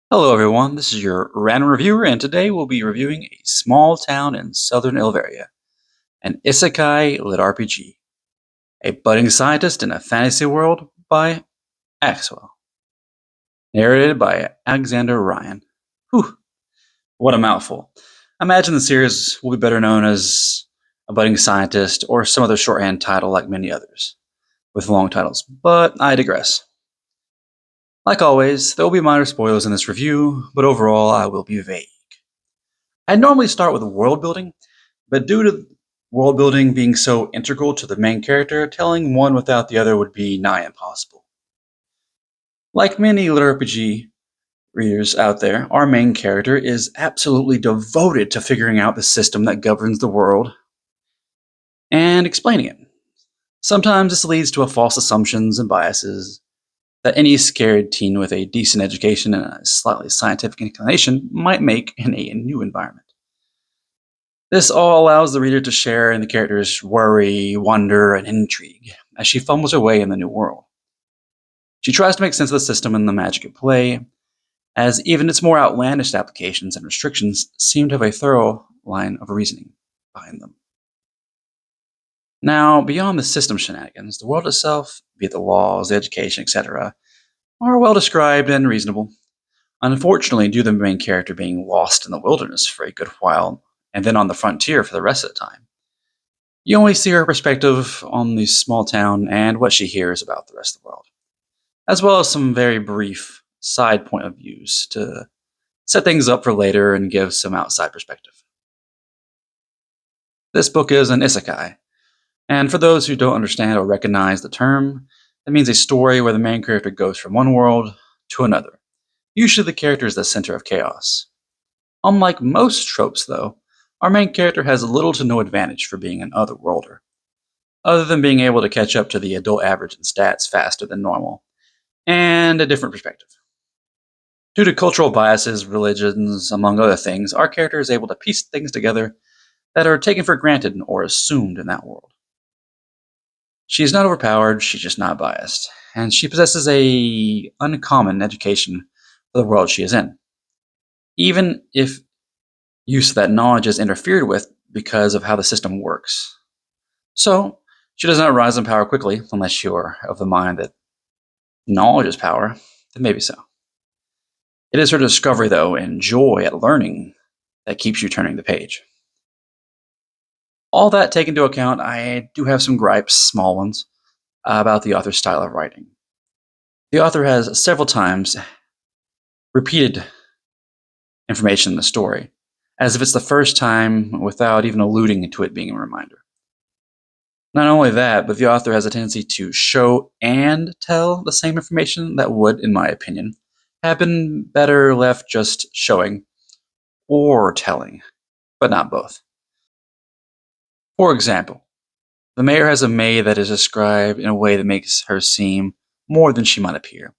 Hello everyone, this is your random reviewer, and today we'll be reviewing a small town in southern Illvaria, an isekai lit RPG, a budding scientist in a fantasy world by Acaswell, narrated by Alexander Ryan. Whew, what a mouthful. I imagine the series will be better known as a budding scientist or some other shorthand title like many others, with long titles, but I digress. Like always, there will be minor spoilers in this review, but overall I will be vague. I normally start with world building, but due to world building being so integral to the main character, telling one without the other would be nigh impossible. Like many litrpg readers out there, our main character is absolutely devoted to figuring out the system that governs the world and explaining it. Sometimes this leads to false assumptions and biases that any scared teen with a decent education and a slightly scientific inclination might make in a new environment. This all allows the reader to share in the character's worry, wonder, and intrigue as she fumbles her way in the new world. She tries to make sense of the system and the magic at play, as even its more outlandish applications and restrictions seem to have a thorough line of reasoning behind them. Now, beyond the system shenanigans, the world itself, be it the laws, the education, etc., are well described and reasonable. Unfortunately, due to the main character being lost in the wilderness for a good while, and then on the frontier for the rest of the time, you only see her perspective on the small town and what she hears about the rest of the world, as well as some very brief side point of views to set things up for later and give some outside perspective. This book is an isekai, and for those who don't understand or recognize the term, it means a story where the main character goes from one world to another. Usually the character is the center of chaos. Unlike most tropes, though, our main character has little to no advantage for being an otherworlder, other than being able to catch up to the adult average in stats faster than normal, and a different perspective. Due to cultural biases, religions, among other things, our character is able to piece things together that are taken for granted or assumed in that world. She is not overpowered, she's just not biased, and she possesses a uncommon education for the world she is in. Even if use of that knowledge is interfered with because of how the system works. So, she does not rise in power quickly, unless you are of the mind that knowledge is power, then maybe so. It is her discovery, though, and joy at learning that keeps you turning the page. All that taken into account, I do have some gripes, small ones, about the author's style of writing. The author has several times repeated information in the story, as if it's the first time without even alluding to it being a reminder. Not only that, but the author has a tendency to show and tell the same information that would, in my opinion, have been better left just showing or telling, but not both. For example, the mayor has a maid that is described in a way that makes her seem more than she might appear,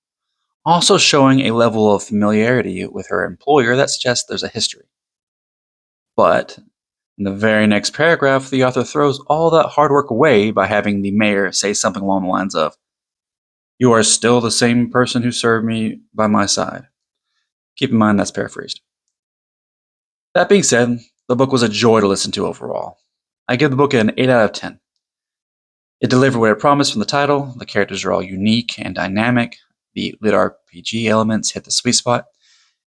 also showing a level of familiarity with her employer that suggests there's a history. But in the very next paragraph, the author throws all that hard work away by having the mayor say something along the lines of, "You are still the same person who served me by my side." Keep in mind that's paraphrased. That being said, the book was a joy to listen to overall. I give the book an 8 out of 10. It delivered what it promised from the title. The characters are all unique and dynamic. The lit RPG elements hit the sweet spot.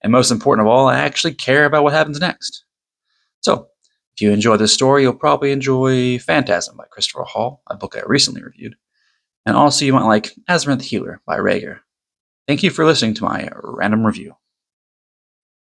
And most important of all, I actually care about what happens next. So, if you enjoy this story, you'll probably enjoy Phantasm by Christopher Hall, a book I recently reviewed. And also you might like Azeroth the Healer by Rager. Thank you for listening to my random review.